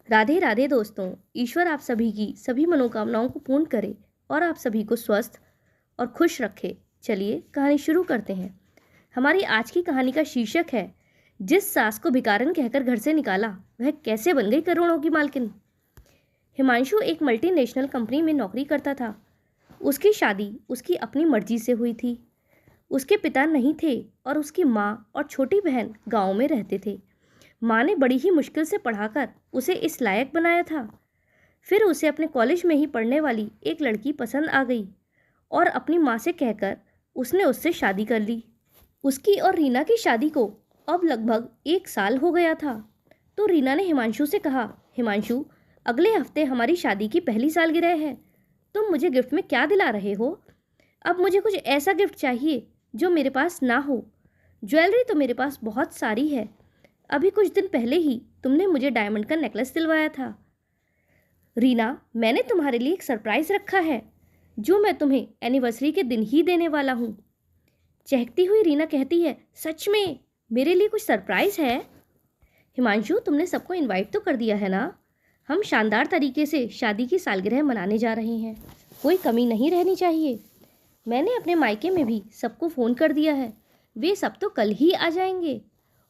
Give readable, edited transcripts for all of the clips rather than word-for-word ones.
राधे राधे दोस्तों। ईश्वर आप सभी की सभी मनोकामनाओं को पूर्ण करे और आप सभी को स्वस्थ और खुश रखे। चलिए कहानी शुरू करते हैं। हमारी आज की कहानी का शीर्षक है जिस सास को भिखारन कहकर घर से निकाला वह कैसे बन गई करोड़ों की मालकिन। हिमांशु एक मल्टीनेशनल कंपनी में नौकरी करता था। उसकी शादी उसकी अपनी मर्जी से हुई थी। उसके पिता नहीं थे और उसकी माँ और छोटी बहन गाँव में रहते थे। माँ ने बड़ी ही मुश्किल से पढ़ाकर उसे इस लायक बनाया था। फिर उसे अपने कॉलेज में ही पढ़ने वाली एक लड़की पसंद आ गई और अपनी माँ से कहकर उसने उससे शादी कर ली। उसकी और रीना की शादी को अब लगभग 1 साल हो गया था। तो रीना ने हिमांशु से कहा, हिमांशु, अगले हफ्ते हमारी शादी की पहली सालगिरह है। तुम मुझे गिफ्ट में क्या दिला रहे हो? अब मुझे कुछ ऐसा गिफ्ट चाहिए जो मेरे पास ना हो। ज्वेलरी तो मेरे पास बहुत सारी है। अभी कुछ दिन पहले ही तुमने मुझे डायमंड का नेकलेस दिलवाया था। रीना, मैंने तुम्हारे लिए एक सरप्राइज रखा है जो मैं तुम्हें एनिवर्सरी के दिन ही देने वाला हूँ। चहकती हुई रीना कहती है, सच में मेरे लिए कुछ सरप्राइज है? हिमांशु, तुमने सबको इनवाइट तो कर दिया है ना? हम शानदार तरीके से शादी की सालगिरह मनाने जा रहे हैं। कोई कमी नहीं रहनी चाहिए। मैंने अपने मायके में भी सबको फ़ोन कर दिया है। वे सब तो कल ही आ जाएंगे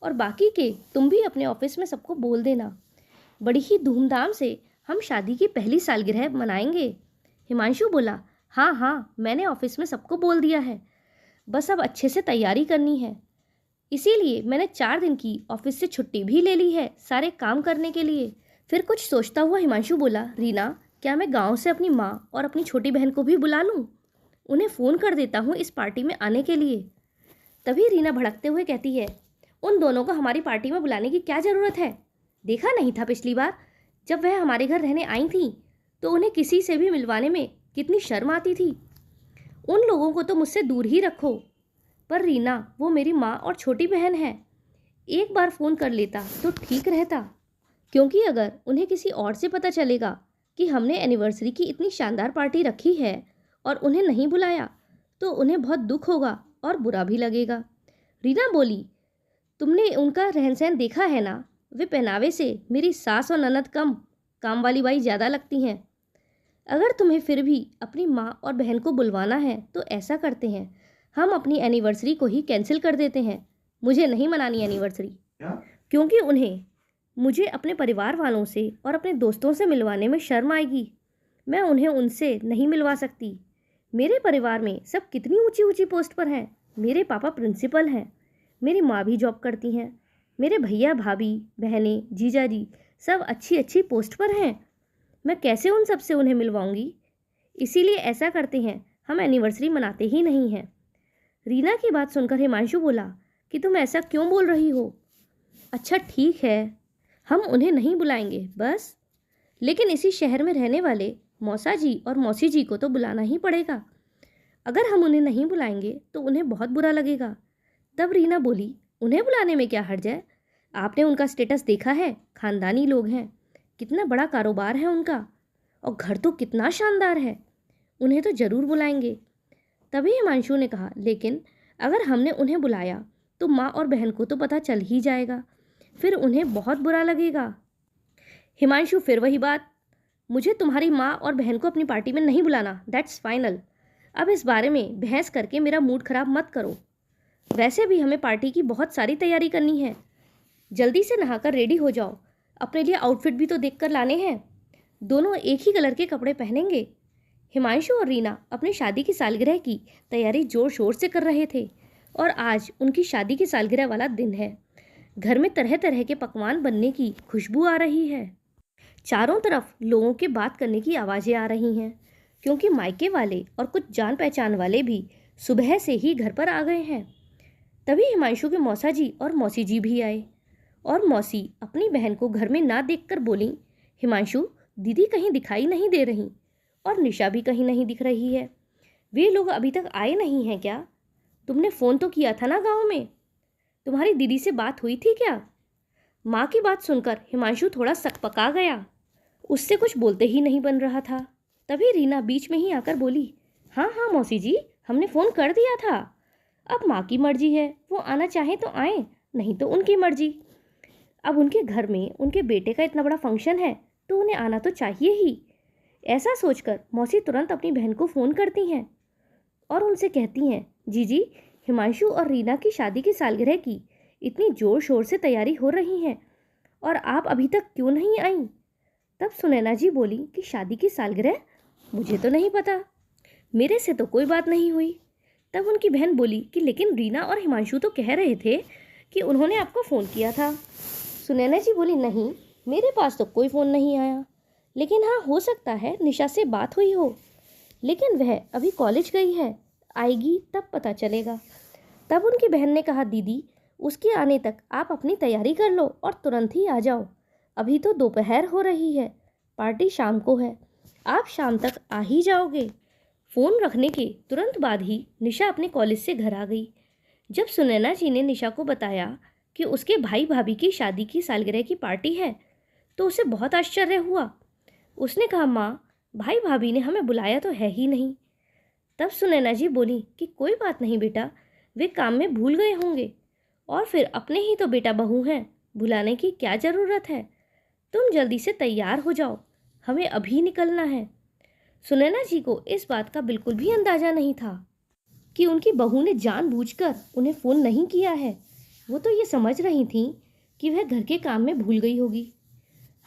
और बाकी के तुम भी अपने ऑफिस में सबको बोल देना। बड़ी ही धूमधाम से हम शादी की पहली सालगिरह मनाएंगे। हिमांशु बोला, हाँ हाँ, मैंने ऑफिस में सबको बोल दिया है। बस अब अच्छे से तैयारी करनी है। इसीलिए मैंने 4 दिन की ऑफिस से छुट्टी भी ले ली है सारे काम करने के लिए। फिर कुछ सोचता हुआ हिमांशु बोला, रीना, क्या मैं गाँव से अपनी माँ और अपनी छोटी बहन को भी बुला लूँ? उन्हें फ़ोन कर देता हूँ इस पार्टी में आने के लिए। तभी रीना भड़कते हुए कहती है, उन दोनों को हमारी पार्टी में बुलाने की क्या ज़रूरत है? देखा नहीं था पिछली बार जब वह हमारे घर रहने आई थी तो उन्हें किसी से भी मिलवाने में कितनी शर्म आती थी। उन लोगों को तो मुझसे दूर ही रखो। पर रीना, वो मेरी माँ और छोटी बहन है। एक बार फ़ोन कर लेता तो ठीक रहता, क्योंकि अगर उन्हें किसी और से पता चलेगा कि हमने एनिवर्सरी की इतनी शानदार पार्टी रखी है और उन्हें नहीं बुलाया तो उन्हें बहुत दुख होगा और बुरा भी लगेगा। रीना बोली, तुमने उनका रहन सहन देखा है ना? वे पहनावे से मेरी सास और ननद कम, काम वाली बाई ज़्यादा लगती हैं। अगर तुम्हें फिर भी अपनी माँ और बहन को बुलवाना है तो ऐसा करते हैं, हम अपनी एनिवर्सरी को ही कैंसिल कर देते हैं। मुझे नहीं मनानी एनिवर्सरी, क्योंकि उन्हें मुझे अपने परिवार वालों से और अपने दोस्तों से मिलवाने में शर्म आएगी। मैं उन्हें उनसे नहीं मिलवा सकती। मेरे परिवार में सब कितनी ऊंची ऊंची पोस्ट पर हैं। मेरे पापा प्रिंसिपल हैं, मेरी माँ भी जॉब करती हैं, मेरे भैया भाभी बहनें जीजा जी सब अच्छी अच्छी पोस्ट पर हैं। मैं कैसे उन सब से उन्हें मिलवाऊंगी? इसीलिए ऐसा करते हैं, हम एनिवर्सरी मनाते ही नहीं हैं। रीना की बात सुनकर हिमांशु बोला कि तुम ऐसा क्यों बोल रही हो? अच्छा ठीक है, हम उन्हें नहीं बुलाएंगे बस। लेकिन इसी शहर में रहने वाले मौसा जी और मौसी जी को तो बुलाना ही पड़ेगा। अगर हम उन्हें नहीं बुलाएंगे तो उन्हें बहुत बुरा लगेगा। तब रीना बोली, उन्हें बुलाने में क्या हर्ज है? आपने उनका स्टेटस देखा है? खानदानी लोग हैं, कितना बड़ा कारोबार है उनका और घर तो कितना शानदार है। उन्हें तो ज़रूर बुलाएंगे। तभी हिमांशु ने कहा, लेकिन अगर हमने उन्हें बुलाया तो माँ और बहन को तो पता चल ही जाएगा, फिर उन्हें बहुत बुरा लगेगा। हिमांशु, फिर वही बात, मुझे तुम्हारी माँ और बहन को अपनी पार्टी में नहीं बुलाना, दैट्स फाइनल। अब इस बारे में बहस करके मेरा मूड ख़राब मत करो। वैसे भी हमें पार्टी की बहुत सारी तैयारी करनी है। जल्दी से नहाकर रेडी हो जाओ, अपने लिए आउटफिट भी तो देख कर लाने हैं। दोनों एक ही कलर के कपड़े पहनेंगे। हिमांशु और रीना अपनी शादी की सालगिरह की तैयारी जोर शोर से कर रहे थे और आज उनकी शादी की सालगिरह वाला दिन है। घर में तरह तरह के पकवान बनने की खुशबू आ रही है। चारों तरफ लोगों के बात करने की आवाज़ें आ रही हैं, क्योंकि मायके वाले और कुछ जान पहचान वाले भी सुबह से ही घर पर आ गए हैं। तभी हिमांशु के मौसा जी और मौसी जी भी आए और मौसी अपनी बहन को घर में ना देखकर बोली, हिमांशु, दीदी कहीं दिखाई नहीं दे रही और निशा भी कहीं नहीं दिख रही है। वे लोग अभी तक आए नहीं हैं क्या? तुमने फ़ोन तो किया था ना गाँव में? तुम्हारी दीदी से बात हुई थी क्या? माँ की बात सुनकर हिमांशु थोड़ा सकपका गया। उससे कुछ बोलते ही नहीं बन रहा था। तभी रीना बीच में ही आकर बोली, हाँ हाँ मौसी जी, हमने फ़ोन कर दिया था। अब माँ की मर्जी है, वो आना चाहे तो आए, नहीं तो उनकी मर्जी। अब उनके घर में उनके बेटे का इतना बड़ा फंक्शन है तो उन्हें आना तो चाहिए ही। ऐसा सोचकर मौसी तुरंत अपनी बहन को फ़ोन करती हैं और उनसे कहती हैं, जीजी, हिमांशु और रीना की शादी की सालगिरह की इतनी ज़ोर शोर से तैयारी हो रही है और आप अभी तक क्यों नहीं आई? तब सुनैना जी बोली कि शादी की सालगिरह? मुझे तो नहीं पता, मेरे से तो कोई बात नहीं हुई। तब उनकी बहन बोली कि लेकिन रीना और हिमांशु तो कह रहे थे कि उन्होंने आपको फ़ोन किया था। सुनैना जी बोली, नहीं, मेरे पास तो कोई फ़ोन नहीं आया, लेकिन हाँ, हो सकता है निशा से बात हुई हो, लेकिन वह अभी कॉलेज गई है, आएगी तब पता चलेगा। तब उनकी बहन ने कहा, दीदी, उसके आने तक आप अपनी तैयारी कर लो और तुरंत ही आ जाओ। अभी तो दोपहर हो रही है, पार्टी शाम को है, आप शाम तक आ ही जाओगे। फ़ोन रखने के तुरंत बाद ही निशा अपने कॉलेज से घर आ गई। जब सुनैना जी ने निशा को बताया कि उसके भाई भाभी की शादी की सालगिरह की पार्टी है तो उसे बहुत आश्चर्य हुआ। उसने कहा, माँ, भाई भाभी ने हमें बुलाया तो है ही नहीं। तब सुनैना जी बोली कि कोई बात नहीं बेटा, वे काम में भूल गए होंगे, और फिर अपने ही तो बेटा बहू हैं, भुलाने की क्या ज़रूरत है। तुम जल्दी से तैयार हो जाओ, हमें अभी निकलना है। सुनैना जी को इस बात का बिल्कुल भी अंदाज़ा नहीं था कि उनकी बहू ने जानबूझकर उन्हें फ़ोन नहीं किया है। वो तो ये समझ रही थीं कि वह घर के काम में भूल गई होगी।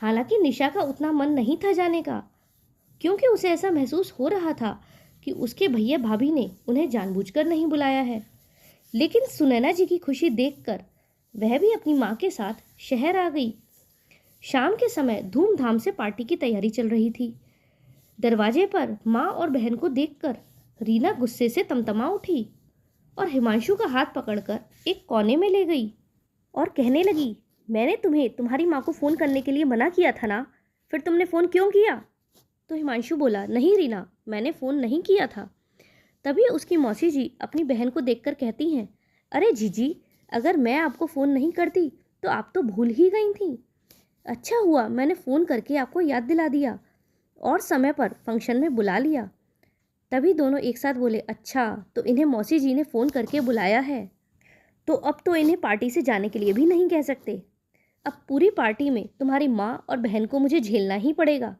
हालांकि निशा का उतना मन नहीं था जाने का, क्योंकि उसे ऐसा महसूस हो रहा था कि उसके भैया भाभी ने उन्हें जानबूझकर नहीं बुलाया है। लेकिन सुनैना जी की खुशी देखकर वह भी अपनी माँ के साथ शहर आ गई। शाम के समय धूमधाम से पार्टी की तैयारी चल रही थी। दरवाजे पर माँ और बहन को देखकर रीना गुस्से से तमतमा उठी और हिमांशु का हाथ पकड़कर एक कोने में ले गई और कहने लगी, मैंने तुम्हें तुम्हारी माँ को फ़ोन करने के लिए मना किया था ना, फिर तुमने फ़ोन क्यों किया? तो हिमांशु बोला, नहीं रीना, मैंने फ़ोन नहीं किया था। तभी उसकी मौसी जी अपनी बहन को देखकर कहती हैं, अरे जीजी, अगर मैं आपको फ़ोन नहीं करती तो आप तो भूल ही गई थी। अच्छा हुआ मैंने फ़ोन करके आपको याद दिला दिया और समय पर फंक्शन में बुला लिया। तभी दोनों एक साथ बोले, अच्छा, तो इन्हें मौसी जी ने फ़ोन करके बुलाया है, तो अब तो इन्हें पार्टी से जाने के लिए भी नहीं कह सकते। अब पूरी पार्टी में तुम्हारी माँ और बहन को मुझे झेलना ही पड़ेगा।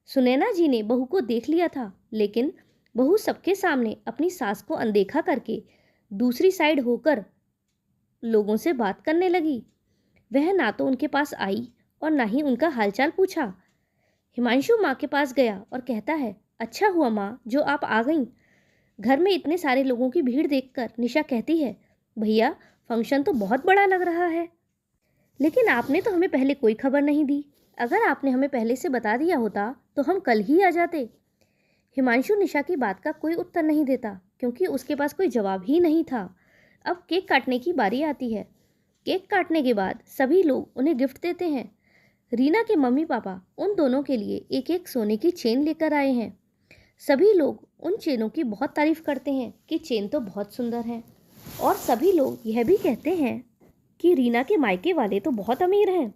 सुनैना जी ने बहू को देख लिया था, लेकिन बहू सबके सामने अपनी सास को अनदेखा करके दूसरी साइड होकर लोगों से बात करने लगी। वह ना तो उनके पास आई और ना ही उनका हालचाल पूछा। हिमांशु माँ के पास गया और कहता है, अच्छा हुआ माँ जो आप आ गईं। घर में इतने सारे लोगों की भीड़ देखकर निशा कहती है, भैया, फंक्शन तो बहुत बड़ा लग रहा है, लेकिन आपने तो हमें पहले कोई खबर नहीं दी। अगर आपने हमें पहले से बता दिया होता तो हम कल ही आ जाते। हिमांशु निशा की बात का कोई उत्तर नहीं देता, क्योंकि उसके पास कोई जवाब ही नहीं था। अब केक काटने की बारी आती है। केक काटने के बाद सभी लोग उन्हें गिफ्ट देते हैं। रीना के मम्मी पापा उन दोनों के लिए एक एक सोने की चेन लेकर आए हैं। सभी लोग उन चेनों की बहुत तारीफ करते हैं कि चेन तो बहुत सुंदर है, और सभी लोग यह भी कहते हैं कि रीना के मायके वाले तो बहुत अमीर हैं।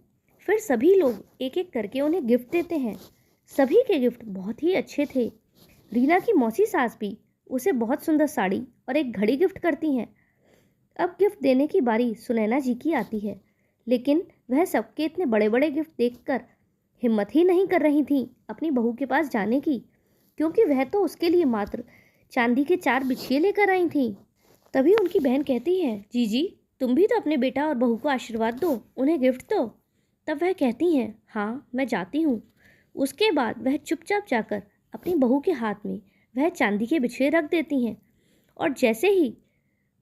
फिर सभी लोग एक एक करके उन्हें गिफ्ट देते हैं। सभी के गिफ्ट बहुत ही अच्छे थे। रीना की मौसी सास भी उसे बहुत सुंदर साड़ी और एक घड़ी गिफ्ट करती हैं। अब गिफ्ट देने की बारी सुनैना जी की आती है, लेकिन वह सबके इतने बड़े बड़े गिफ्ट देखकर हिम्मत ही नहीं कर रही थी अपनी बहू के पास जाने की, क्योंकि वह तो उसके लिए मात्र चांदी के 4 बिछिए लेकर आई थी। तभी उनकी बहन कहती है, जीजी, तुम भी तो अपने बेटा और बहू को आशीर्वाद दो, उन्हें गिफ्ट दो। तब वह कहती हैं, हाँ, मैं जाती हूँ। उसके बाद वह चुपचाप जाकर अपनी बहू के हाथ में वह चांदी के बिछिए रख देती हैं, और जैसे ही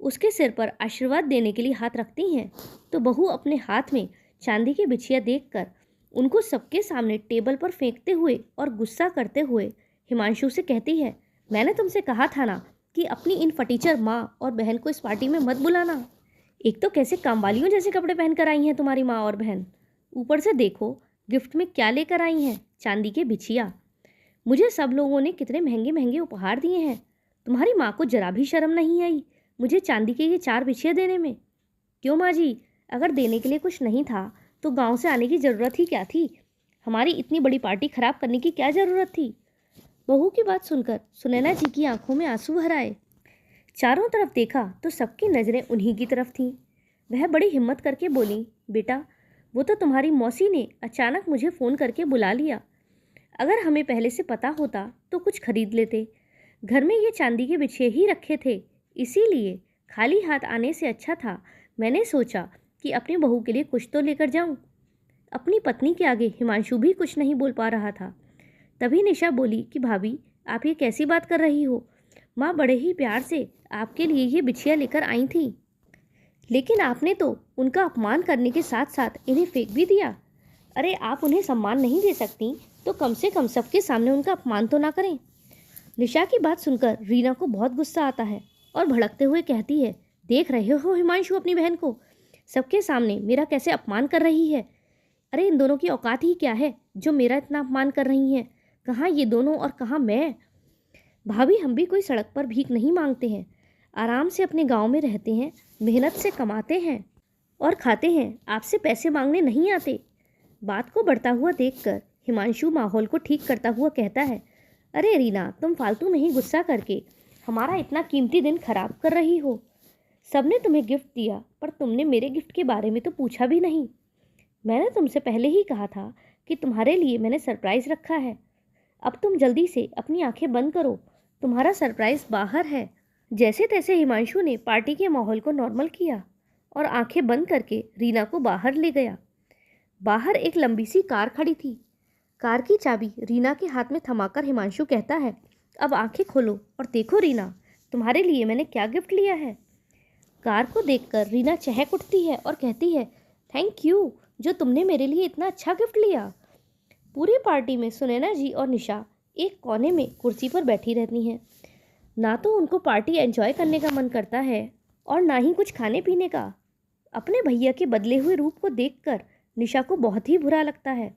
उसके सिर पर आशीर्वाद देने के लिए हाथ रखती हैं तो बहू अपने हाथ में चांदी के बिछिया देखकर उनको सबके सामने टेबल पर फेंकते हुए और गुस्सा करते हुए हिमांशु से कहती है, मैंने तुमसे कहा था ना कि अपनी इन फटीचर माँ और बहन को इस पार्टी में मत बुलाना। एक तो कैसे कामवालियों जैसे कपड़े पहन कर आई हैं तुम्हारी माँ और बहन, ऊपर से देखो गिफ्ट में क्या लेकर आई हैं, चांदी के बिछिया। मुझे सब लोगों ने कितने महंगे महंगे उपहार दिए हैं, तुम्हारी माँ को जरा भी शर्म नहीं आई मुझे चांदी के ये 4 बिछिया देने में। क्यों माँ जी, अगर देने के लिए कुछ नहीं था तो गांव से आने की ज़रूरत ही क्या थी? हमारी इतनी बड़ी पार्टी खराब करने की क्या ज़रूरत थी? बहू की बात सुनकर सुनैना जी की आंखों में आंसू भर आए। चारों तरफ देखा तो सबकी नज़रें उन्हीं की तरफ थीं। वह बड़ी हिम्मत करके बोली, बेटा, वो तो तुम्हारी मौसी ने अचानक मुझे फ़ोन करके बुला लिया। अगर हमें पहले से पता होता तो कुछ खरीद लेते। घर में ये चांदी के बिछिए ही रखे थे, इसीलिए खाली हाथ आने से अच्छा था मैंने सोचा कि अपनी बहू के लिए कुछ तो लेकर जाऊं। अपनी पत्नी के आगे हिमांशु भी कुछ नहीं बोल पा रहा था। तभी निशा बोली कि भाभी, आप ये कैसी बात कर रही हो? माँ बड़े ही प्यार से आपके लिए ये बिछिया लेकर आई थी, लेकिन आपने तो उनका अपमान करने के साथ साथ इन्हें फेंक भी दिया। अरे आप उन्हें सम्मान नहीं दे सकती तो कम से कम सबके सामने उनका अपमान तो ना करें। निशा की बात सुनकर रीना को बहुत गुस्सा आता है और भड़कते हुए कहती है, देख रहे हो हिमांशु अपनी बहन को सबके सामने मेरा कैसे अपमान कर रही है। अरे इन दोनों की औकात ही क्या है जो मेरा इतना अपमान कर रही हैं। कहाँ ये दोनों और कहाँ मैं। भाभी, हम भी कोई सड़क पर भीख नहीं मांगते हैं, आराम से अपने गांव में रहते हैं, मेहनत से कमाते हैं और खाते हैं, आपसे पैसे मांगने नहीं आते। बात को बढ़ता हुआ देखकर हिमांशु माहौल को ठीक करता हुआ कहता है, अरे रीना, तुम फालतू में ही गुस्सा करके हमारा इतना कीमती दिन खराब कर रही हो। सबने तुम्हें गिफ्ट दिया पर तुमने मेरे गिफ्ट के बारे में तो पूछा भी नहीं। मैंने तुमसे पहले ही कहा था कि तुम्हारे लिए मैंने सरप्राइज़ रखा है। अब तुम जल्दी से अपनी आंखें बंद करो, तुम्हारा सरप्राइज़ बाहर है। जैसे तैसे हिमांशु ने पार्टी के माहौल को नॉर्मल किया और आंखें बंद करके रीना को बाहर ले गया। बाहर एक लंबी सी कार खड़ी थी। कार की चाबी रीना के हाथ में थमाकर हिमांशु कहता है, अब आंखें खोलो और देखो रीना, तुम्हारे लिए मैंने क्या गिफ्ट लिया है। कार को देखकर रीना चहक उठती है और कहती है, थैंक यू जो तुमने मेरे लिए इतना अच्छा गिफ्ट लिया। पूरी पार्टी में सुनैना जी और निशा एक कोने में कुर्सी पर बैठी रहती हैं। ना तो उनको पार्टी एंजॉय करने का मन करता है और ना ही कुछ खाने पीने का। अपने भैया के बदले हुए रूप को देखकर निशा को बहुत ही बुरा लगता है।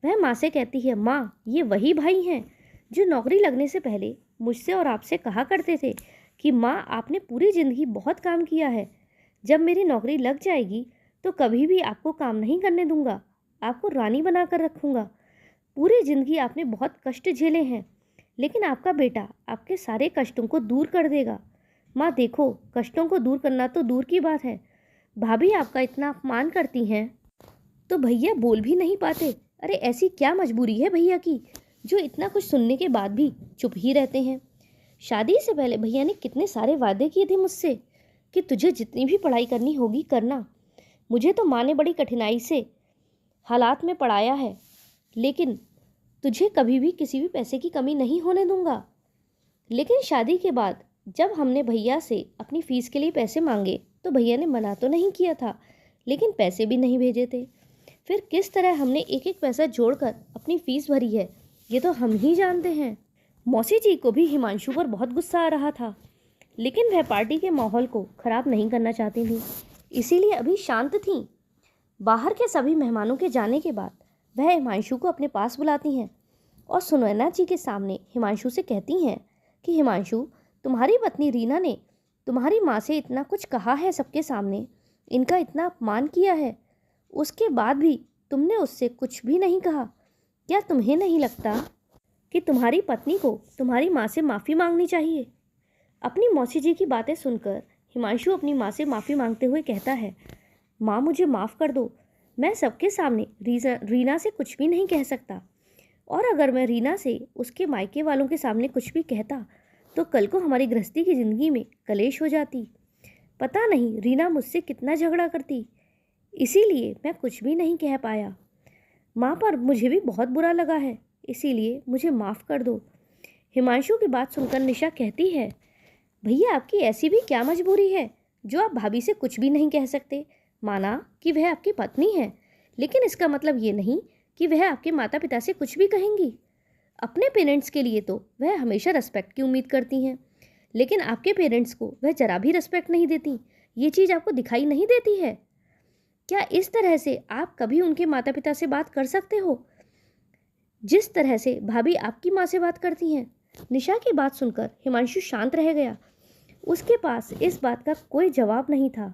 वह माँ से कहती है, माँ, ये वही भाई हैं जो नौकरी लगने से पहले मुझसे और आपसे कहा करते थे कि माँ, आपने पूरी ज़िंदगी बहुत काम किया है, जब मेरी नौकरी लग जाएगी तो कभी भी आपको काम नहीं करने दूंगा, आपको रानी बनाकर रखूँगा। पूरी ज़िंदगी आपने बहुत कष्ट झेले हैं, लेकिन आपका बेटा आपके सारे कष्टों को दूर कर देगा। माँ देखो, कष्टों को दूर करना तो दूर की बात है, भाभी आपका इतना अपमान करती हैं तो भैया बोल भी नहीं पाते। अरे ऐसी क्या मजबूरी है भैया की जो इतना कुछ सुनने के बाद भी चुप ही रहते हैं। शादी से पहले भैया ने कितने सारे वादे किए थे मुझसे कि तुझे जितनी भी पढ़ाई करनी होगी करना। मुझे तो माँ ने बड़ी कठिनाई से हालात में पढ़ाया है, लेकिन तुझे कभी भी किसी भी पैसे की कमी नहीं होने दूंगा। लेकिन शादी के बाद जब हमने भैया से अपनी फ़ीस के लिए पैसे मांगे तो भैया ने मना तो नहीं किया था, लेकिन पैसे भी नहीं भेजे थे। फिर किस तरह हमने एक एक पैसा जोड़कर अपनी फ़ीस भरी है, ये तो हम ही जानते हैं। मौसी जी को भी हिमांशु पर बहुत गुस्सा आ रहा था, लेकिन वह पार्टी के माहौल को ख़राब नहीं करना चाहती थी, इसीलिए अभी शांत थीं। बाहर के सभी मेहमानों के जाने के बाद वह हिमांशु को अपने पास बुलाती हैं और सुनैना जी के सामने हिमांशु से कहती हैं कि हिमांशु, तुम्हारी पत्नी रीना ने तुम्हारी माँ से इतना कुछ कहा है सबके सामने, इनका इतना अपमान किया है, उसके बाद भी तुमने उससे कुछ भी नहीं कहा। क्या तुम्हें नहीं लगता कि तुम्हारी पत्नी को तुम्हारी माँ से माफ़ी मांगनी चाहिए? अपनी मौसी जी की बातें सुनकर हिमांशु अपनी माँ से माफ़ी मांगते हुए कहता है, माँ मुझे माफ़ कर दो, मैं सबके सामने रीना से कुछ भी नहीं कह सकता, और अगर मैं रीना से उसके मायके वालों के सामने कुछ भी कहता तो कल को हमारी गृहस्थी की ज़िंदगी में कलेश हो जाती। पता नहीं रीना मुझसे कितना झगड़ा करती, इसीलिए मैं कुछ भी नहीं कह पाया। माँ, पर मुझे भी बहुत बुरा लगा है, इसीलिए मुझे माफ़ कर दो। हिमांशु की बात सुनकर निशा कहती है, भैया आपकी ऐसी भी क्या मजबूरी है जो आप भाभी से कुछ भी नहीं कह सकते? माना कि वह आपकी पत्नी है, लेकिन इसका मतलब ये नहीं कि वह आपके माता पिता से कुछ भी कहेंगी। अपने पेरेंट्स के लिए तो वह हमेशा रिस्पेक्ट की उम्मीद करती हैं, लेकिन आपके पेरेंट्स को वह जरा भी रिस्पेक्ट नहीं देती। ये चीज़ आपको दिखाई नहीं देती है क्या? इस तरह से आप कभी उनके माता पिता से बात कर सकते हो जिस तरह से भाभी आपकी माँ से बात करती हैं? निशा की बात सुनकर हिमांशु शांत रह गया। उसके पास इस बात का कोई जवाब नहीं था।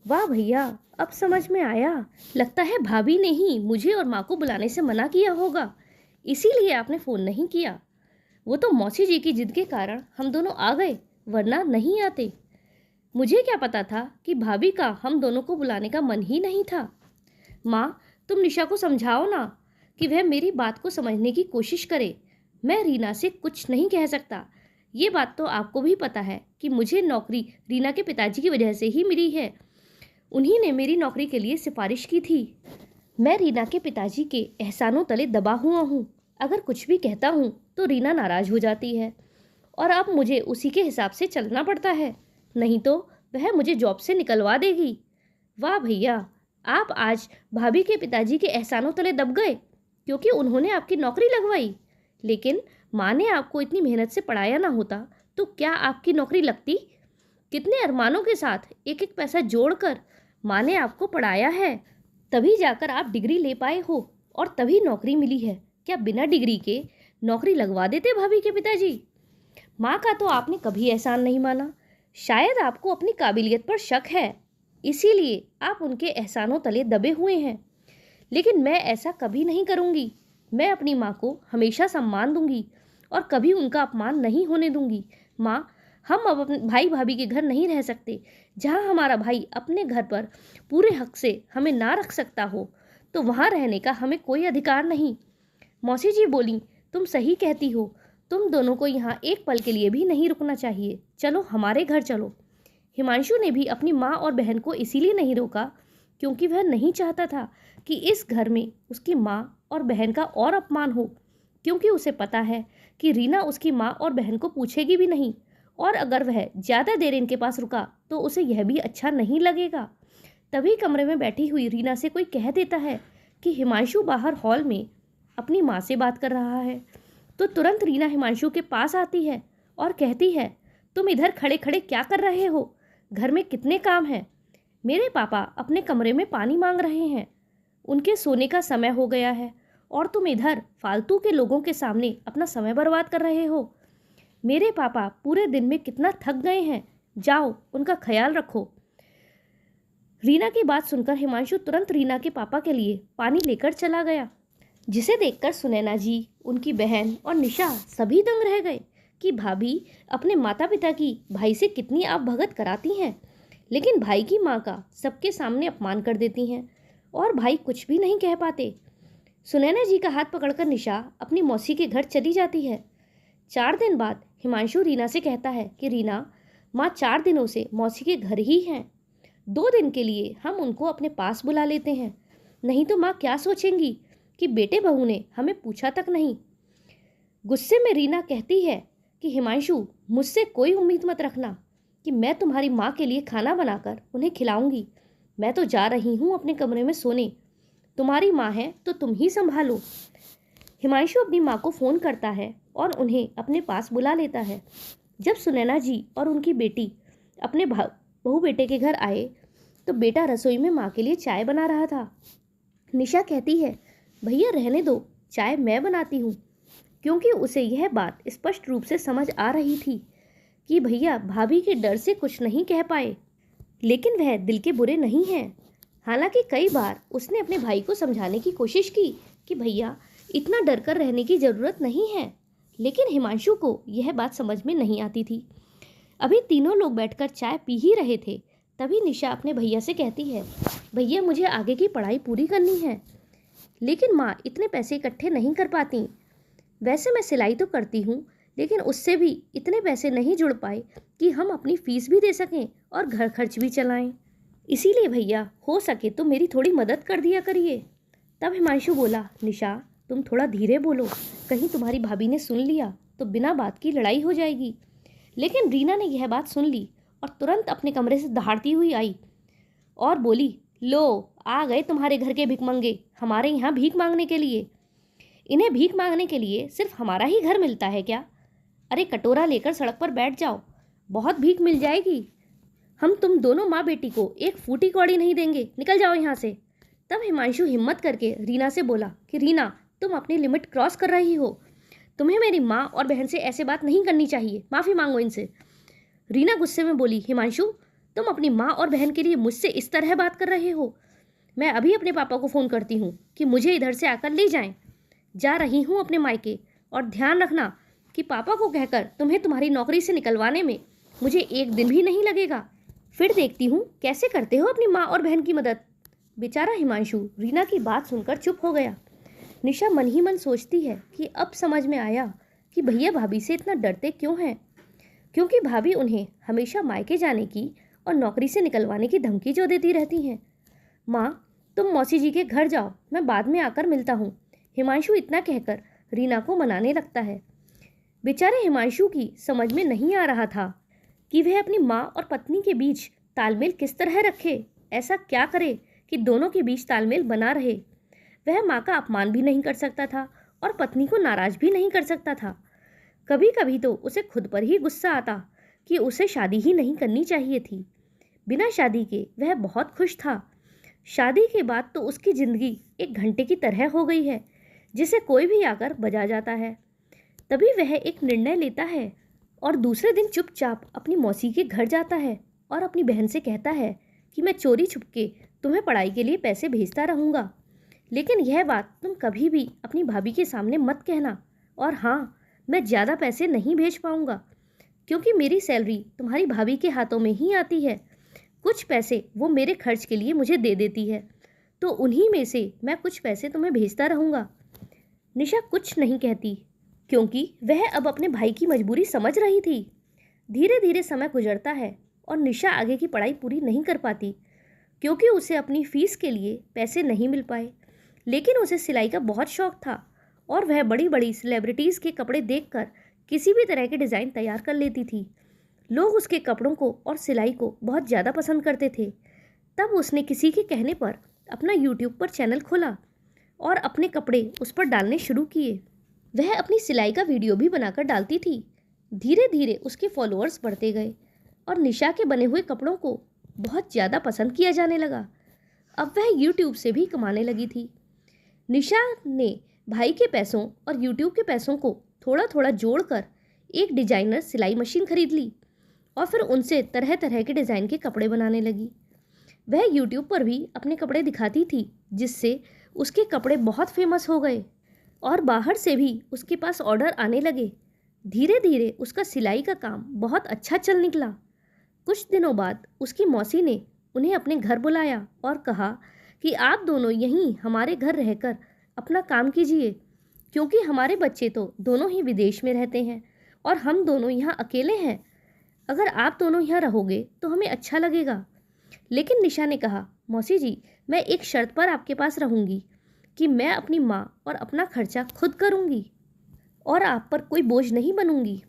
वाह भैया, अब समझ में आया, लगता है भाभी ने ही मुझे और माँ को बुलाने से मना किया होगा, इसीलिए आपने फ़ोन नहीं किया। वो तो मौसी जी की जिद के कारण हम दोनों आ गए, वरना नहीं आते। मुझे क्या पता था कि भाभी का हम दोनों को बुलाने का मन ही नहीं था। माँ, तुम निशा को समझाओ ना कि वह मेरी बात को समझने की कोशिश करे। मैं रीना से कुछ नहीं कह सकता। ये बात तो आपको भी पता है कि मुझे नौकरी रीना के पिताजी की वजह से ही मिली है। उन्हीं ने मेरी नौकरी के लिए सिफारिश की थी। मैं रीना के पिताजी के एहसानों तले दबा हुआ हूँ। अगर कुछ भी कहता हूँ तो रीना नाराज हो जाती है और अब मुझे उसी के हिसाब से चलना पड़ता है, नहीं तो वह मुझे जॉब से निकलवा देगी। वाह भैया, आप आज भाभी के पिताजी के एहसानों तले दब गए क्योंकि उन्होंने आपकी नौकरी लगवाई। लेकिन माँ ने आपको इतनी मेहनत से पढ़ाया ना होता तो क्या आपकी नौकरी लगती? कितने अरमानों के साथ एक एक पैसा जोड़कर माँ ने आपको पढ़ाया है, तभी जाकर आप डिग्री ले पाए हो और तभी नौकरी मिली है। क्या बिना डिग्री के नौकरी लगवा देते भाभी के पिताजी? माँ का तो आपने कभी एहसान नहीं माना। शायद आपको अपनी काबिलियत पर शक है, इसीलिए आप उनके एहसानों तले दबे हुए हैं। लेकिन मैं ऐसा कभी नहीं करूँगी। मैं अपनी माँ को हमेशा सम्मान दूंगी और कभी उनका अपमान नहीं होने दूंगी। माँ, हम अब अपने भाई भाभी के घर नहीं रह सकते। जहाँ हमारा भाई अपने घर पर पूरे हक से हमें ना रख सकता हो तो वहाँ रहने का हमें कोई अधिकार नहीं। मौसी जी बोली, तुम सही कहती हो। तुम दोनों को यहाँ एक पल के लिए भी नहीं रुकना चाहिए। चलो हमारे घर चलो। हिमांशु ने भी अपनी माँ और बहन को इसीलिए नहीं रोका क्योंकि वह नहीं चाहता था कि इस घर में उसकी माँ और बहन का और अपमान हो, क्योंकि उसे पता है कि रीना उसकी माँ और बहन को पूछेगी भी नहीं और अगर वह ज़्यादा देर इनके पास रुका तो उसे यह भी अच्छा नहीं लगेगा। तभी कमरे में बैठी हुई रीना से कोई कह देता है कि हिमांशु बाहर हॉल में अपनी माँ से बात कर रहा है। तो तुरंत रीना हिमांशु के पास आती है और कहती है, तुम इधर खड़े खड़े क्या कर रहे हो? घर में कितने काम हैं? मेरे पापा अपने कमरे में पानी मांग रहे हैं। उनके सोने का समय हो गया है और तुम इधर फालतू के लोगों के सामने अपना समय बर्बाद कर रहे हो। मेरे पापा पूरे दिन में कितना थक गए हैं। जाओ, उनका ख्याल रखो। रीना की बात सुनकर हिमांशु तुरंत रीना के पापा के लिए पानी लेकर चला गया, जिसे देखकर सुनैना जी, उनकी बहन और निशा सभी दंग रह गए कि भाभी अपने माता पिता की भाई से कितनी आप भगत कराती हैं, लेकिन भाई की माँ का सबके सामने अपमान कर देती हैं और भाई कुछ भी नहीं कह पाते। सुनैना जी का हाथ पकड़कर निशा अपनी मौसी के घर चली जाती है। 4 दिन बाद हिमांशु रीना से कहता है कि रीना, माँ 4 दिनों से मौसी के घर ही हैं। 2 दिन के लिए हम उनको अपने पास बुला लेते हैं, नहीं तो माँ क्या सोचेंगी कि बेटे बहू ने हमें पूछा तक नहीं। गुस्से में रीना कहती है कि हिमांशु, मुझसे कोई उम्मीद मत रखना कि मैं तुम्हारी माँ के लिए खाना बनाकर उन्हें खिलाऊंगी। मैं तो जा रही हूँ अपने कमरे में सोने। तुम्हारी माँ है तो तुम ही संभालो। हिमांशु अपनी माँ को फ़ोन करता है और उन्हें अपने पास बुला लेता है। जब सुनैना जी और उनकी बेटी अपने बहू बेटे के घर आए तो बेटा रसोई में माँ के लिए चाय बना रहा था। निशा कहती है, भैया रहने दो, चाय मैं बनाती हूँ, क्योंकि उसे यह बात स्पष्ट रूप से समझ आ रही थी कि भैया भाभी के डर से कुछ नहीं कह पाए, लेकिन वह दिल के बुरे नहीं हैं। हालांकि कई बार उसने अपने भाई को समझाने की कोशिश की कि भैया इतना डर कर रहने की ज़रूरत नहीं है, लेकिन हिमांशु को यह बात समझ में नहीं आती थी। अभी तीनों लोग बैठकर चाय पी ही रहे थे, तभी निशा अपने भैया से कहती है, भैया मुझे आगे की पढ़ाई पूरी करनी है, लेकिन माँ इतने पैसे इकट्ठे नहीं कर पाती। वैसे मैं सिलाई तो करती हूँ, लेकिन उससे भी इतने पैसे नहीं जुड़ पाए कि हम अपनी फ़ीस भी दे सकें और घर खर्च भी चलाएं। इसीलिए भैया हो सके तो मेरी थोड़ी मदद कर दिया करिए। तब हिमांशु बोला, निशा तुम थोड़ा धीरे बोलो, कहीं तुम्हारी भाभी ने सुन लिया तो बिना बात की लड़ाई हो जाएगी। लेकिन रीना ने यह बात सुन ली और तुरंत अपने कमरे से दहाड़ती हुई आई और बोली, लो आ गए तुम्हारे घर के भिखमंगे हमारे यहाँ भीख मांगने के लिए। इन्हें भीख मांगने के लिए सिर्फ हमारा ही घर मिलता है क्या? अरे कटोरा लेकर सड़क पर बैठ जाओ, बहुत भीख मिल जाएगी। हम तुम दोनों माँ बेटी को एक फूटी कौड़ी नहीं देंगे, निकल जाओ यहाँ से। तब हिमांशु हिम्मत करके रीना से बोला कि रीना तुम अपनी लिमिट क्रॉस कर रही हो, तुम्हें मेरी माँ और बहन से ऐसे बात नहीं करनी चाहिए, माफ़ी मांगो इनसे। रीना गुस्से में बोली, हिमांशु तुम अपनी माँ और बहन के लिए मुझसे इस तरह बात कर रहे हो? मैं अभी अपने पापा को फ़ोन करती हूँ कि मुझे इधर से आकर ले जाएं। जा रही हूँ अपने मायके, और ध्यान रखना कि पापा को कहकर तुम्हें तुम्हारी नौकरी से निकलवाने में मुझे एक दिन भी नहीं लगेगा। फिर देखती हूँ कैसे करते हो अपनी माँ और बहन की मदद। बेचारा हिमांशु रीना की बात सुनकर चुप हो गया। निशा मन ही मन सोचती है कि अब समझ में आया कि भैया भाभी से इतना डरते क्यों हैं, क्योंकि भाभी उन्हें हमेशा मायके जाने की और नौकरी से निकलवाने की धमकी जो देती रहती हैं। माँ, तुम मौसी जी के घर जाओ, मैं बाद में आकर मिलता हूँ। हिमांशु इतना कहकर रीना को मनाने लगता है। बेचारे हिमांशु की समझ में नहीं आ रहा था कि वह अपनी माँ और पत्नी के बीच तालमेल किस तरह रखे। ऐसा क्या करे कि दोनों के बीच तालमेल बना रहे। वह माँ का अपमान भी नहीं कर सकता था और पत्नी को नाराज भी नहीं कर सकता था। कभी कभी तो उसे खुद पर ही गुस्सा आता कि उसे शादी ही नहीं करनी चाहिए थी। बिना शादी के वह बहुत खुश था। शादी के बाद तो उसकी ज़िंदगी एक घंटे की तरह हो गई है जिसे कोई भी आकर बजा जाता है। तभी वह एक निर्णय लेता है और दूसरे दिन चुपचाप अपनी मौसी के घर जाता है और अपनी बहन से कहता है कि मैं चोरी छुपके तुम्हें पढ़ाई के लिए पैसे भेजता रहूँगा, लेकिन यह बात तुम कभी भी अपनी भाभी के सामने मत कहना। और हाँ, मैं ज़्यादा पैसे नहीं भेज पाऊँगा क्योंकि मेरी सैलरी तुम्हारी भाभी के हाथों में ही आती है। कुछ पैसे वो मेरे खर्च के लिए मुझे दे देती है, तो उन्हीं में से मैं कुछ पैसे तुम्हें भेजता रहूँगा। निशा कुछ नहीं कहती क्योंकि वह अब अपने भाई की मजबूरी समझ रही थी। धीरे धीरे समय गुजरता है और निशा आगे की पढ़ाई पूरी नहीं कर पाती क्योंकि उसे अपनी फ़ीस के लिए पैसे नहीं मिल पाए। लेकिन उसे सिलाई का बहुत शौक़ था और वह बड़ी बड़ी सेलिब्रिटीज़ के कपड़े देखकर किसी भी तरह के डिज़ाइन तैयार कर लेती थी। लोग उसके कपड़ों को और सिलाई को बहुत ज़्यादा पसंद करते थे। तब उसने किसी के कहने पर अपना यूट्यूब पर चैनल खोला और अपने कपड़े उस पर डालने शुरू किए। वह अपनी सिलाई का वीडियो भी बनाकर डालती थी। धीरे धीरे उसके फॉलोअर्स बढ़ते गए और निशा के बने हुए कपड़ों को बहुत ज़्यादा पसंद किया जाने लगा। अब वह यूट्यूब से भी कमाने लगी थी। निशा ने भाई के पैसों और यूट्यूब के पैसों को थोड़ा थोड़ा जोड़कर एक डिजाइनर सिलाई मशीन खरीद ली और फिर उनसे तरह तरह के डिज़ाइन के कपड़े बनाने लगी। वह यूट्यूब पर भी अपने कपड़े दिखाती थी जिससे उसके कपड़े बहुत फेमस हो गए और बाहर से भी उसके पास ऑर्डर आने लगे। धीरे धीरे उसका सिलाई का काम बहुत अच्छा चल निकला। कुछ दिनों बाद उसकी मौसी ने उन्हें अपने घर बुलाया और कहा कि आप दोनों यहीं हमारे घर रहकर अपना काम कीजिए क्योंकि हमारे बच्चे तो दोनों ही विदेश में रहते हैं और हम दोनों यहाँ अकेले हैं। अगर आप दोनों यहाँ रहोगे तो हमें अच्छा लगेगा। लेकिन निशा ने कहा, मौसी जी, मैं एक शर्त पर आपके पास रहूँगी कि मैं अपनी माँ और अपना खर्चा खुद करूँगी और आप पर कोई बोझ नहीं बनूँगी।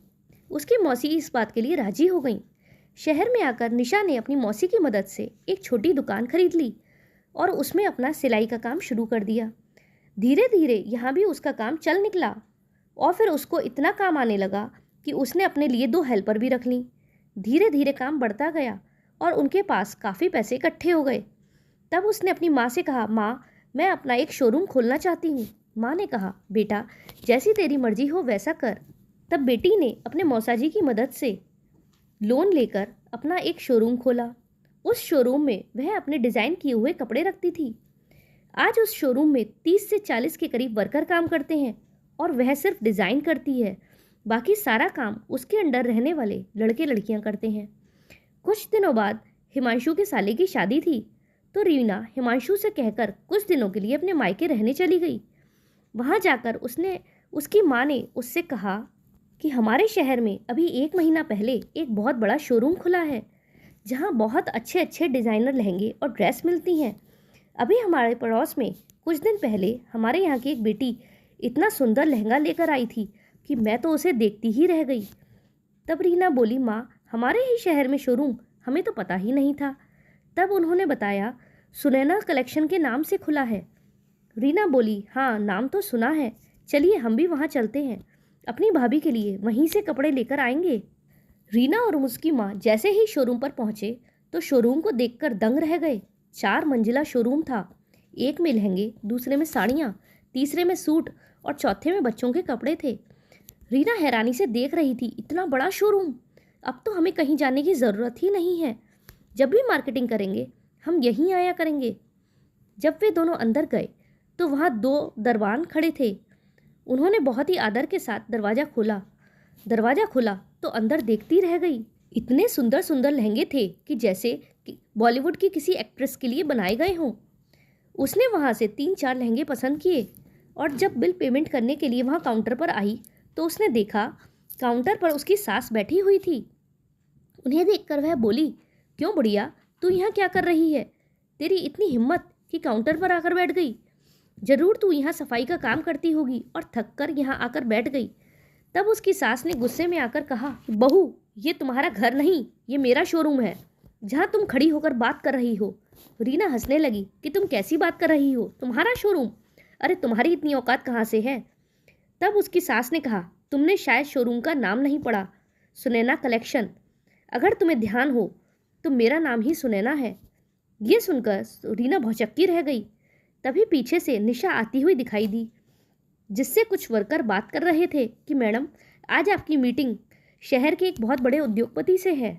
उसकी मौसी इस बात के लिए राजी हो गई। शहर में आकर निशा ने अपनी मौसी की मदद से एक छोटी दुकान खरीद ली और उसमें अपना सिलाई का काम शुरू कर दिया। धीरे धीरे यहाँ भी उसका काम चल निकला और फिर उसको इतना काम आने लगा कि उसने अपने लिए 2 हेल्पर भी रख लीं। धीरे धीरे काम बढ़ता गया और उनके पास काफ़ी पैसे इकट्ठे हो गए। तब उसने अपनी माँ से कहा, माँ, मैं अपना एक शोरूम खोलना चाहती हूँ। माँ ने कहा, बेटा, जैसी तेरी मर्जी हो वैसा कर। तब बेटी ने अपने मौसा जी की मदद से लोन लेकर अपना एक शोरूम खोला। उस शोरूम में वह अपने डिज़ाइन किए हुए कपड़े रखती थी। आज उस शोरूम में 30 से 40 के करीब वर्कर काम करते हैं और वह सिर्फ डिज़ाइन करती है। बाकी सारा काम उसके अंडर रहने वाले लड़के लड़कियां करते हैं। कुछ दिनों बाद हिमांशु के साले की शादी थी तो रीना हिमांशु से कहकर कुछ दिनों के लिए अपने मायके रहने चली गई। वहाँ जाकर उसकी माँ ने उससे कहा कि हमारे शहर में अभी 1 महीना पहले एक बहुत बड़ा शोरूम खुला है जहाँ बहुत अच्छे अच्छे डिज़ाइनर लहंगे और ड्रेस मिलती हैं। अभी हमारे पड़ोस में कुछ दिन पहले हमारे यहाँ की एक बेटी इतना सुंदर लहंगा लेकर आई थी कि मैं तो उसे देखती ही रह गई। तब रीना बोली, माँ, हमारे ही शहर में शोरूम, हमें तो पता ही नहीं था। तब उन्होंने बताया, सुनैना कलेक्शन के नाम से खुला है। रीना बोली, हाँ, नाम तो सुना है, चलिए हम भी वहाँ चलते हैं, अपनी भाभी के लिए वहीं से कपड़े लेकर आएंगे। रीना और उसकी माँ जैसे ही शोरूम पर पहुँचे तो शोरूम को देखकर दंग रह गए। 4 मंजिला शोरूम था। एक में लहंगे, दूसरे में साड़ियाँ, तीसरे में सूट और चौथे में बच्चों के कपड़े थे। रीना हैरानी से देख रही थी, इतना बड़ा शोरूम, अब तो हमें कहीं जाने की ज़रूरत ही नहीं है। जब भी मार्केटिंग करेंगे हम यहीं आया करेंगे। जब वे दोनों अंदर गए तो वहाँ 2 दरबान खड़े थे। उन्होंने बहुत ही आदर के साथ दरवाज़ा खुला तो अंदर देखती रह गई। इतने सुंदर सुंदर लहंगे थे कि जैसे कि बॉलीवुड की किसी एक्ट्रेस के लिए बनाए गए हों। उसने वहाँ से 3-4 लहंगे पसंद किए और जब बिल पेमेंट करने के लिए वहाँ काउंटर पर आई तो उसने देखा काउंटर पर उसकी सास बैठी हुई थी। उन्हें देखकर वह बोली, क्यों बुढ़िया, तू यहाँ क्या कर रही है? तेरी इतनी हिम्मत कि काउंटर पर आकर बैठ गई। जरूर तू यहाँ सफाई का काम करती होगी और थक कर यहाँ आकर बैठ गई। तब उसकी सास ने गुस्से में आकर कहा, बहू, ये तुम्हारा घर नहीं, ये मेरा शोरूम है जहाँ तुम खड़ी होकर बात कर रही हो। रीना हंसने लगी कि तुम कैसी बात कर रही हो, तुम्हारा शोरूम? अरे तुम्हारी इतनी औकात कहाँ से है? तब उसकी सास ने कहा, तुमने शायद शोरूम का नाम नहीं पढ़ा, सुनैना कलेक्शन। अगर तुम्हें ध्यान हो तो मेरा नाम ही सुनैना है। ये सुनकर रीना भौचक्की रह गई। तभी पीछे से निशा आती हुई दिखाई दी, जिससे कुछ वर्कर बात कर रहे थे कि मैडम, आज आपकी मीटिंग शहर के एक बहुत बड़े उद्योगपति से है।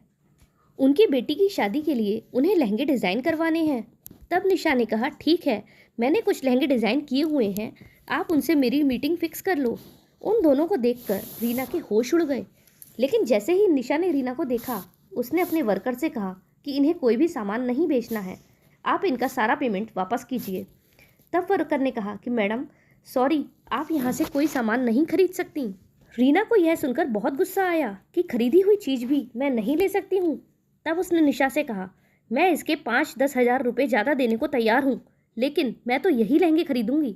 उनकी बेटी की शादी के लिए उन्हें लहंगे डिज़ाइन करवाने हैं। तब निशा ने कहा, ठीक है, मैंने कुछ लहंगे डिज़ाइन किए हुए हैं, आप उनसे मेरी मीटिंग फिक्स कर लो। उन दोनों को देखकर रीना के होश उड़ गए। लेकिन जैसे ही निशा ने रीना को देखा, उसने अपने वर्कर से कहा कि इन्हें कोई भी सामान नहीं बेचना है, आप इनका सारा पेमेंट वापस कीजिए। तब वर्कर ने कहा कि मैडम सॉरी, आप यहाँ से कोई सामान नहीं खरीद सकती। रीना को यह सुनकर बहुत गुस्सा आया कि खरीदी हुई चीज़ भी मैं नहीं ले सकती हूँ। तब उसने निशा से कहा, मैं इसके 5-10 हज़ार रुपये ज़्यादा देने को तैयार हूँ, लेकिन मैं तो यही लहंगे खरीदूंगी।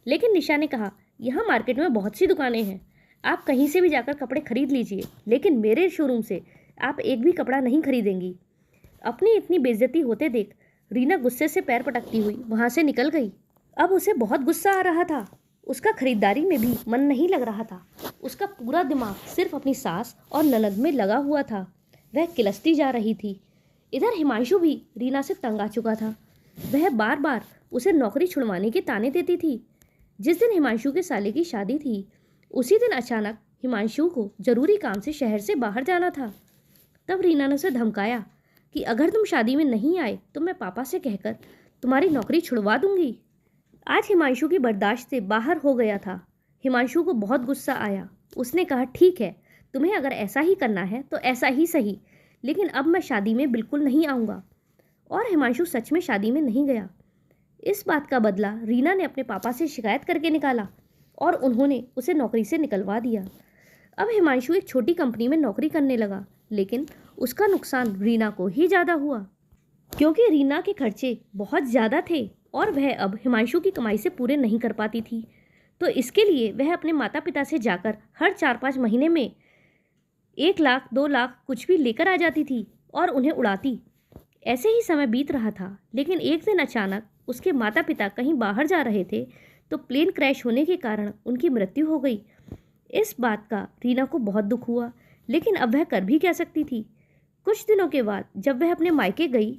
लेकिन निशा ने कहा, यहाँ मार्केट में बहुत सी दुकानें हैं, आप कहीं से भी जाकर कपड़े खरीद लीजिए, लेकिन मेरे शोरूम से आप एक भी कपड़ा नहीं खरीदेंगी। अपनी इतनी बेइज्जती होते देख रीना गुस्से से पैर पटकती हुई वहाँ से निकल गई। अब उसे बहुत गुस्सा आ रहा था। उसका खरीदारी में भी मन नहीं लग रहा था। उसका पूरा दिमाग सिर्फ अपनी सास और ननद में लगा हुआ था। वह किलसती जा रही थी। इधर हिमांशु भी रीना से तंग आ चुका था। वह बार बार उसे नौकरी छुड़वाने के ताने देती थी। जिस दिन हिमांशु के साले की शादी थी, उसी दिन अचानक हिमांशु को जरूरी काम से शहर से बाहर जाना था। तब रीना ने उसे धमकाया कि अगर तुम शादी में नहीं आए तो मैं पापा से कहकर तुम्हारी नौकरी छुड़वा दूंगी। आज हिमांशु की बर्दाश्त से बाहर हो गया था। हिमांशु को बहुत गुस्सा आया। उसने कहा, ठीक है, तुम्हें अगर ऐसा ही करना है तो ऐसा ही सही, लेकिन अब मैं शादी में बिल्कुल नहीं आऊँगा। और हिमांशु सच में शादी में नहीं गया। इस बात का बदला रीना ने अपने पापा से शिकायत करके निकाला और उन्होंने उसे नौकरी से निकलवा दिया। अब हिमांशु एक छोटी कंपनी में नौकरी करने लगा, लेकिन उसका नुकसान रीना को ही ज़्यादा हुआ, क्योंकि रीना के खर्चे बहुत ज़्यादा थे और वह अब हिमांशु की कमाई से पूरे नहीं कर पाती थी। तो इसके लिए वह अपने माता पिता से जाकर हर 4-5 महीने में 1 लाख 2 लाख कुछ भी लेकर आ जाती थी और उन्हें उड़ाती। ऐसे ही समय बीत रहा था, लेकिन एक दिन अचानक उसके माता पिता कहीं बाहर जा रहे थे तो प्लेन क्रैश होने के कारण उनकी मृत्यु हो गई। इस बात का रीना को बहुत दुख हुआ, लेकिन अब वह कर भी क्या सकती थी। कुछ दिनों के बाद जब वह अपने मायके गई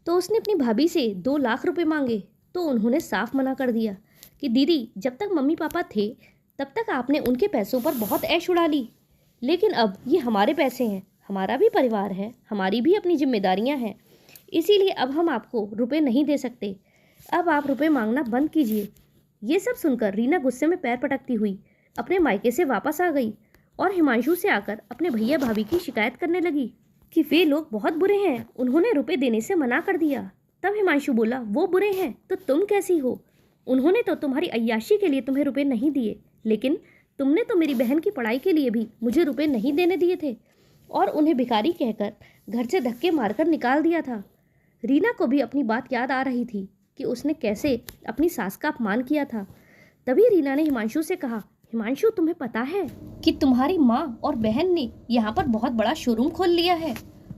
तो उसने अपनी भाभी से 2 लाख रुपए मांगे, तो उन्होंने साफ मना कर दिया कि दीदी, जब तक मम्मी पापा थे तब तक आपने उनके पैसों पर बहुत ऐश उड़ा ली, लेकिन अब ये हमारे पैसे हैं, हमारा भी परिवार है, हमारी भी अपनी जिम्मेदारियां हैं, इसीलिए अब हम आपको रुपए नहीं दे सकते। अब आप रुपए मांगना बंद कीजिए। ये सब सुनकर रीना गुस्से में पैर पटकती हुई अपने मायके से वापस आ गई और हिमांशु से आकर अपने भैया भाभी की शिकायत करने लगी कि वे लोग बहुत बुरे हैं, उन्होंने रुपए देने से मना कर दिया। तब हिमांशु बोला, वो बुरे हैं तो तुम कैसी हो? उन्होंने तो तुम्हारी अय्याशी के लिए तुम्हें रुपए नहीं दिए, लेकिन तुमने तो मेरी बहन की पढ़ाई के लिए भी मुझे रुपए नहीं देने दिए थे और उन्हें भिखारी कहकर घर से धक्के मारकर निकाल दिया था। रीना को भी अपनी बात याद आ रही थी कि उसने कैसे अपनी सास का अपमान किया था। तभी रीना ने हिमांशु से कहा, हिमांशु, तुम्हें पता है कि तुम्हारी माँ और बहन ने यहाँ पर बहुत बड़ा शोरूम खोल लिया है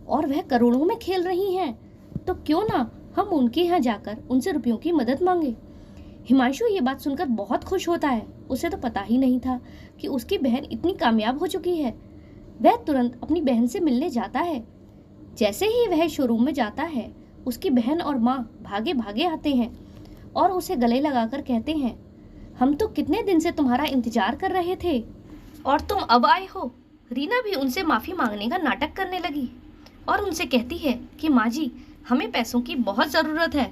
और वह करोड़ों में खेल रही हैं, तो क्यों ना हम उनके यहाँ जाकर उनसे रुपयों की मदद मांगे। हिमांशु ये बात सुनकर बहुत खुश होता है। उसे तो पता ही नहीं था कि उसकी बहन इतनी कामयाब हो चुकी है। वह तुरंत अपनी बहन से मिलने जाता है। जैसे ही वह शोरूम में जाता है, उसकी बहन और माँ भागे भागे आते हैं और उसे गले लगाकर कहते हैं, हम तो कितने दिन से तुम्हारा इंतजार कर रहे थे और तुम अब आए हो। रीना भी उनसे माफ़ी मांगने का नाटक करने लगी और उनसे कहती है कि माँ जी, हमें पैसों की बहुत ज़रूरत है,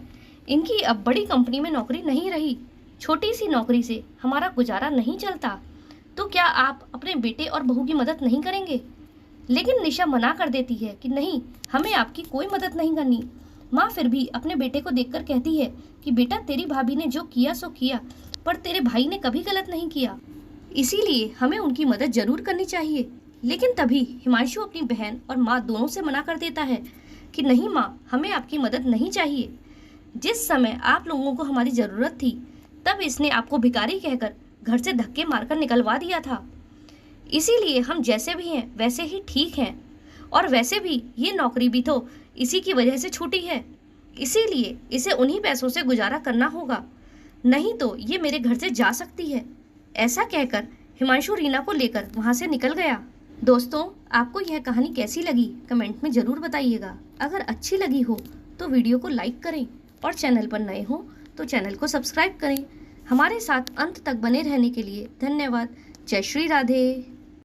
इनकी अब बड़ी कंपनी में नौकरी नहीं रही, छोटी सी नौकरी से हमारा गुजारा नहीं चलता, तो क्या आप अपने बेटे और बहू की मदद नहीं करेंगे? लेकिन निशा मना कर देती है कि नहीं, हमें आपकी कोई मदद नहीं करनी, माँ फिर भी अपने बेटे को देखकर कहती है कि बेटा तेरी भाभी ने जो किया सो किया, पर तेरे भाई ने कभी गलत नहीं किया, इसीलिए हमें उनकी मदद जरूर करनी चाहिए। लेकिन तभी हिमांशु अपनी बहन और माँ दोनों से मना कर देता है कि नहीं माँ, हमें आपकी मदद नहीं चाहिए। जिस समय आप लोगों को हमारी ज़रूरत थी तब इसने आपको भिखारी कहकर घर से धक्के मारकर निकलवा दिया था। इसीलिए हम जैसे भी हैं वैसे ही ठीक हैं, और वैसे भी ये नौकरी भी तो इसी की वजह से छूटी है, इसीलिए इसे उन्हीं पैसों से गुजारा करना होगा, नहीं तो ये मेरे घर से जा सकती है। ऐसा कहकर हिमांशु रीना को लेकर वहाँ से निकल गया। दोस्तों, आपको यह कहानी कैसी लगी कमेंट में ज़रूर बताइएगा। अगर अच्छी लगी हो तो वीडियो को लाइक करें और चैनल पर नए हो तो चैनल को सब्सक्राइब करें। हमारे साथ अंत तक बने रहने के लिए धन्यवाद। जय श्री राधे।